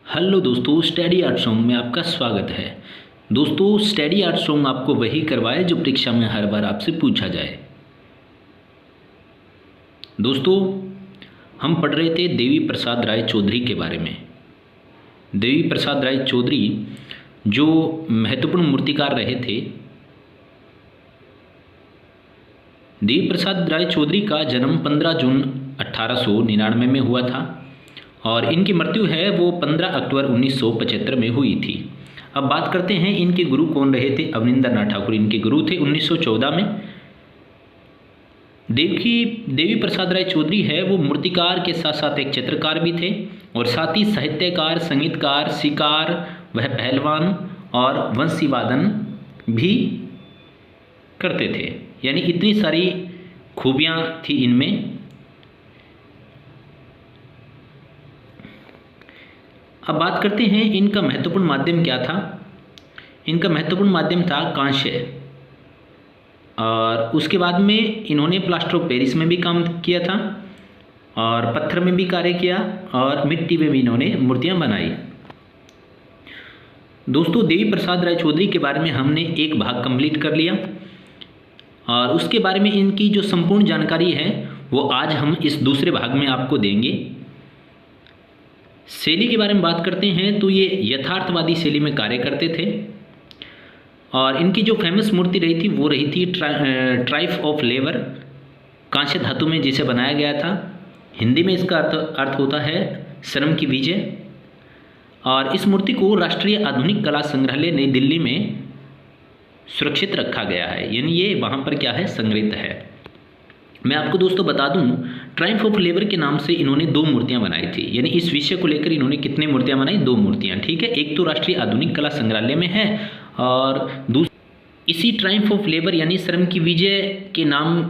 Hello दोस्तों, study art song में आपका स्वागत है। दोस्तों, स्टडी आर्ट सॉन्ग आपको वही करवाए जो परीक्षा में हर बार आपसे पूछा जाए। दोस्तों, हम पढ़ रहे थे देवी प्रसाद राय चौधरी के बारे में। देवी प्रसाद राय चौधरी जो महत्वपूर्ण मूर्तिकार रहे थे। देवी प्रसाद राय चौधरी का जन्म 15 जून 1899 में हुआ था और इनकी मृत्यु है वो 15 अक्टूबर 1975 में हुई थी। अब बात करते हैं इनके गुरु कौन रहे थे। अवनिंदर नाथ ठाकुर इनके गुरु थे 1914 में। देवी प्रसाद राय चौधरी है वो मूर्तिकार के साथ साथ एक चित्रकार भी थे और साथ ही साहित्यकार, संगीतकार, शिकार, वह पहलवान और वंशी वादन भी करते थे। यानी इतनी सारी खूबियाँ थी इनमें। अब बात करते हैं इनका महत्वपूर्ण माध्यम क्या था। इनका महत्वपूर्ण माध्यम था कांस्य और उसके बाद में इन्होंने प्लास्टर ऑफ पेरिस में भी काम किया था और पत्थर में भी कार्य किया और मिट्टी में भी इन्होंने मूर्तियां बनाई। दोस्तों, देवी प्रसाद राय चौधरी के बारे में हमने एक भाग कंप्लीट कर लिया और उसके बारे में इनकी जो संपूर्ण जानकारी है वो आज हम इस दूसरे भाग में आपको देंगे। शैली के बारे में बात करते हैं तो ये यथार्थवादी शैली में कार्य करते थे और इनकी जो फेमस मूर्ति रही थी वो रही थी ट्राइफ ऑफ लेबर, कांस्य धातु में जिसे बनाया गया था। हिंदी में इसका अर्थ होता है श्रम की विजय। और इस मूर्ति को राष्ट्रीय आधुनिक कला संग्रहालय नई दिल्ली में सुरक्षित रखा गया है, यानी ये वहाँ पर क्या है, संग्रहित है। मैं आपको दोस्तों बता दूं, ट्रायम्फ ऑफ लेबर के नाम से इन्होंने 2 मूर्तियां बनाई थी। यानी इस विषय को लेकर इन्होंने कितने मूर्तियां बनाई, 2 मूर्तियां। ठीक है, एक तो राष्ट्रीय आधुनिक कला संग्रहालय में है और इसी ट्रायम्फ ऑफ लेबर यानी श्रम की विजय के नाम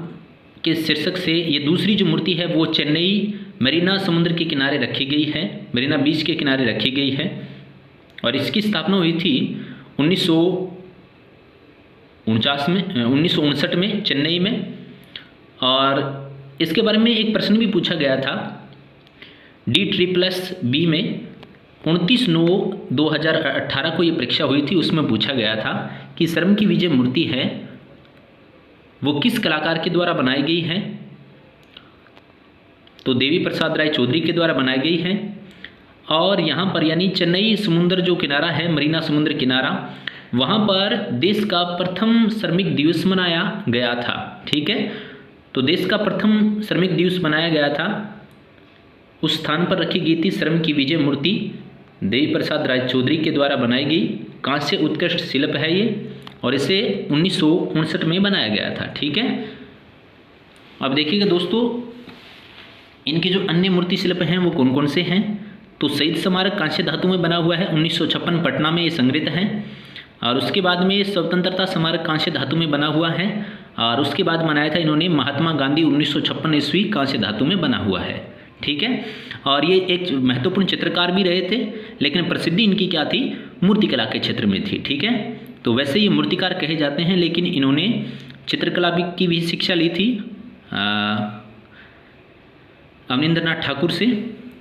के शीर्षक से ये दूसरी जो मूर्ति है वो चेन्नई मरीना समुद्र के किनारे रखी गई है, मरीना बीच के किनारे रखी गई है और इसकी स्थापना हुई थी 1959 में चेन्नई में। और इसके बारे में एक प्रश्न भी पूछा गया था DBB में 29/9/2018 को ये परीक्षा हुई थी। उसमें पूछा गया था कि श्रम की विजय मूर्ति है वो किस कलाकार के द्वारा बनाई गई है। तो देवी प्रसाद राय चौधरी के द्वारा बनाई गई है और यहाँ पर यानी चेन्नई समुद्र जो किनारा है, मरीना समुद्र किनारा, वहाँ पर देश का प्रथम श्रमिक दिवस मनाया गया था। ठीक है, तो देश का प्रथम श्रमिक दिवस मनाया गया था, उस स्थान पर रखी गई थी श्रम की विजय मूर्ति। देवी प्रसाद राय चौधरी के द्वारा बनाई गई कांस्य उत्कृष्ट शिल्प है ये और इसे 1959 में बनाया गया था। ठीक है, अब देखिएगा दोस्तों, इनके जो अन्य मूर्ति शिल्प हैं वो कौन कौन से हैं। तो शहीद स्मारक कांस्य धातु में बना हुआ है, 1956 पटना में ये संग्रहित है। और उसके बाद में स्वतंत्रता स्मारक कांस्य धातु में बना हुआ है और उसके बाद बनाया था इन्होंने महात्मा गांधी 1956 ईस्वी कांस्य धातु में बना हुआ है। ठीक है, और ये एक महत्वपूर्ण चित्रकार भी रहे थे, लेकिन प्रसिद्धि इनकी क्या थी, मूर्तिकला के क्षेत्र में थी। ठीक है, तो वैसे ये मूर्तिकार कहे जाते हैं, लेकिन इन्होंने चित्रकला की भी शिक्षा ली थी अवनिंदर नाथ ठाकुर से,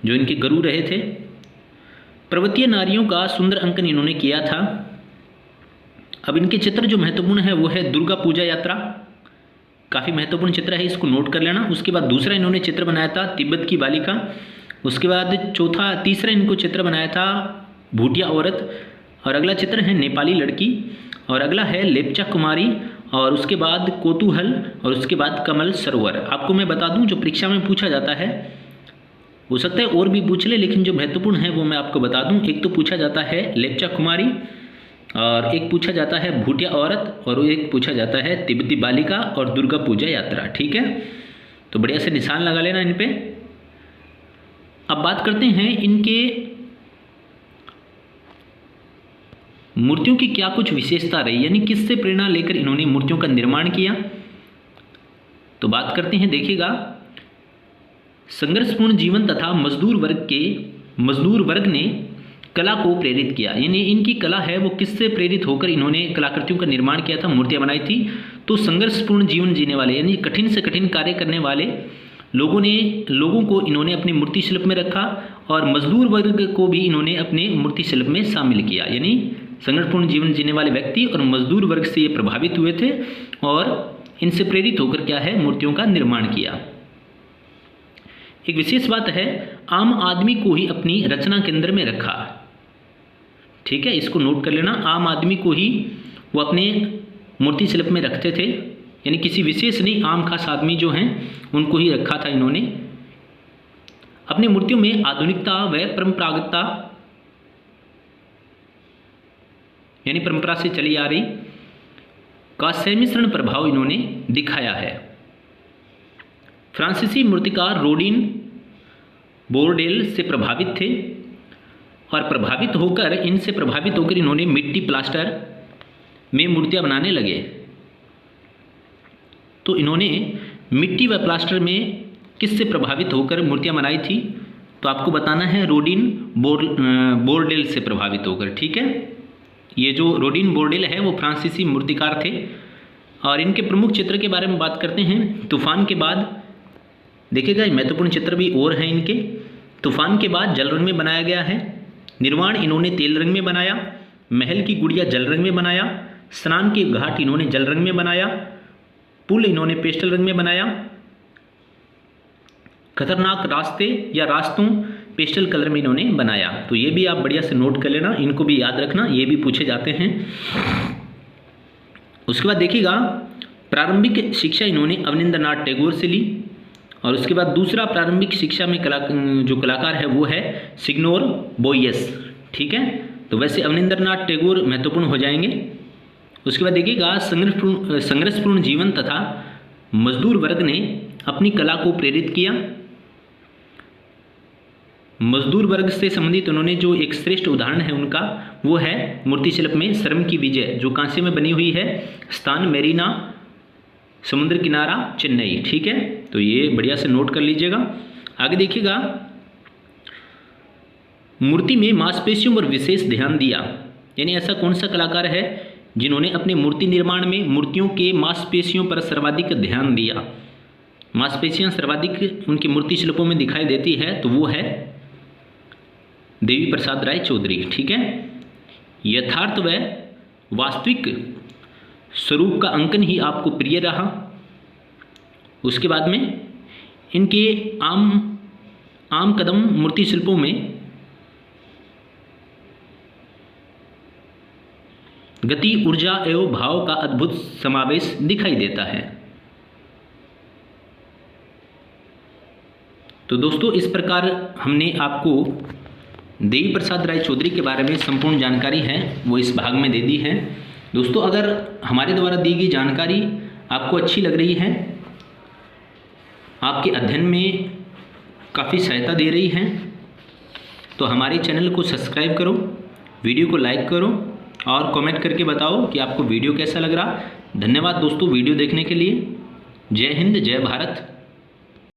जो इनके गुरु रहे थे। पर्वतीय नारियों का सुंदर अंकन इन्होंने किया था। अब इनके चित्र जो महत्वपूर्ण है वो है दुर्गा पूजा यात्रा, काफ़ी महत्वपूर्ण चित्र है, इसको नोट कर लेना। उसके बाद दूसरा इन्होंने चित्र बनाया था तिब्बत की बालिका। उसके बाद तीसरा इनको चित्र बनाया था भूटिया औरत और अगला चित्र है नेपाली लड़की और अगला है लेप्चा कुमारी और उसके बाद कोतूहल और उसके बाद कमल सरोवर। आपको मैं बता दूं, जो परीक्षा में पूछा जाता है, हो सकता है और भी पूछ ले, लेकिन जो महत्वपूर्ण है वो मैं आपको बता दूं। एक तो पूछा जाता है लेप्चा कुमारी और एक पूछा जाता है भूटिया औरत और एक पूछा जाता है तिब्बती बालिका और दुर्गा पूजा यात्रा। ठीक है, तो बढ़िया से निशान लगा लेना इन पे। अब बात करते हैं इनके मूर्तियों की क्या कुछ विशेषता रही, यानी किससे प्रेरणा लेकर इन्होंने मूर्तियों का निर्माण किया। तो बात करते हैं, देखिएगा, संघर्षपूर्ण जीवन तथा मजदूर वर्ग ने कला को प्रेरित किया। यानी इनकी कला है वो किससे प्रेरित होकर इन्होंने कलाकृतियों का निर्माण किया था, मूर्तियां बनाई थी। तो संघर्षपूर्ण जीवन जीने वाले यानी कठिन से कठिन कार्य करने वाले लोगों को इन्होंने अपने मूर्ति शिल्प में रखा और मजदूर वर्ग को भी इन्होंने अपने मूर्ति शिल्प में शामिल किया। यानी संघर्षपूर्ण जीवन जीने वाले व्यक्ति और मजदूर वर्ग से ये प्रभावित हुए थे और इनसे प्रेरित होकर क्या है, मूर्तियों का निर्माण किया। एक विशेष बात है, आम आदमी को ही अपनी रचना केंद्र में रखा। ठीक है, इसको नोट कर लेना, आम आदमी को ही वो अपने मूर्ति शिल्प में रखते थे, यानी किसी विशेष नहीं, आम खास आदमी जो हैं उनको ही रखा था इन्होंने। अपनी मूर्तियों में आधुनिकता व परंपरागतता, यानी परंपरा से चली आ रही का सम्मिश्रण प्रभाव इन्होंने दिखाया है। फ्रांसीसी मूर्तिकार रोडिन बोर्डेल से प्रभावित थे और इनसे प्रभावित होकर इन्होंने मिट्टी प्लास्टर में मूर्तियां बनाने लगे। तो इन्होंने मिट्टी व प्लास्टर में किससे प्रभावित होकर मूर्तियां बनाई थी, तो आपको बताना है रोडिन बोर्डेल से प्रभावित होकर। ठीक है, ये जो रोडिन बोर्डेल है वो फ्रांसीसी मूर्तिकार थे और इनके प्रमुख चित्र के बारे में बात करते हैं। तूफान के बाद देखिएगा, महत्वपूर्ण चित्र भी और हैं इनके। तूफान के बाद जल रंग में बनाया गया है। निर्माण इन्होंने तेल रंग में बनाया। महल की गुड़िया जल रंग में बनाया। स्नान के घाट इन्होंने जल रंग में बनाया। पुल इन्होंने पेस्टल रंग में बनाया। खतरनाक रास्ते या रास्तों पेस्टल कलर में इन्होंने बनाया। तो ये भी आप बढ़िया से नोट कर लेना, इनको भी याद रखना, ये भी पूछे जाते हैं। उसके बाद देखिएगा, प्रारंभिक शिक्षा इन्होंने अवनींद्रनाथ टैगोर से ली और उसके बाद दूसरा प्रारंभिक शिक्षा में जो कलाकार है वो है सिग्नोर बोयस। ठीक है, तो वैसे अवनींद्रनाथ टैगोर महत्वपूर्ण हो जाएंगे। उसके बाद देखिएगा, संघर्षपूर्ण जीवन तथा मजदूर वर्ग ने अपनी कला को प्रेरित किया। मजदूर वर्ग से संबंधित उन्होंने जो एक श्रेष्ठ उदाहरण है उनका, वो है मूर्ति शिल्प में श्रम की विजय, जो कांसे में बनी हुई है, स्थान मेरीना समुद्र किनारा चेन्नई। ठीक है, तो ये बढ़िया से नोट कर लीजिएगा। आगे देखिएगा, मूर्ति में मांसपेशियों पर विशेष ध्यान दिया। यानी ऐसा कौन सा कलाकार है जिन्होंने अपने मूर्ति निर्माण में मूर्तियों के मांसपेशियों पर सर्वाधिक ध्यान दिया। मांसपेशियां सर्वाधिक उनकी मूर्ति शिल्पों में दिखाई देती है, तो वो है देवी प्रसाद राय चौधरी। ठीक है, यथार्थ व वास्तविक स्वरूप का अंकन ही आपको प्रिय रहा। उसके बाद में इनके आम कदम मूर्ति शिल्पों में गति, ऊर्जा एवं भाव का अद्भुत समावेश दिखाई देता है। तो दोस्तों, इस प्रकार हमने आपको देवी प्रसाद राय चौधरी के बारे में संपूर्ण जानकारी है वो इस भाग में दे दी है। दोस्तों, अगर हमारे द्वारा दी गई जानकारी आपको अच्छी लग रही है, आपके अध्ययन में काफ़ी सहायता दे रही है, तो हमारे चैनल को सब्सक्राइब करो, वीडियो को लाइक करो और कमेंट करके बताओ कि आपको वीडियो कैसा लग रहा। धन्यवाद दोस्तों वीडियो देखने के लिए। जय हिंद, जय भारत।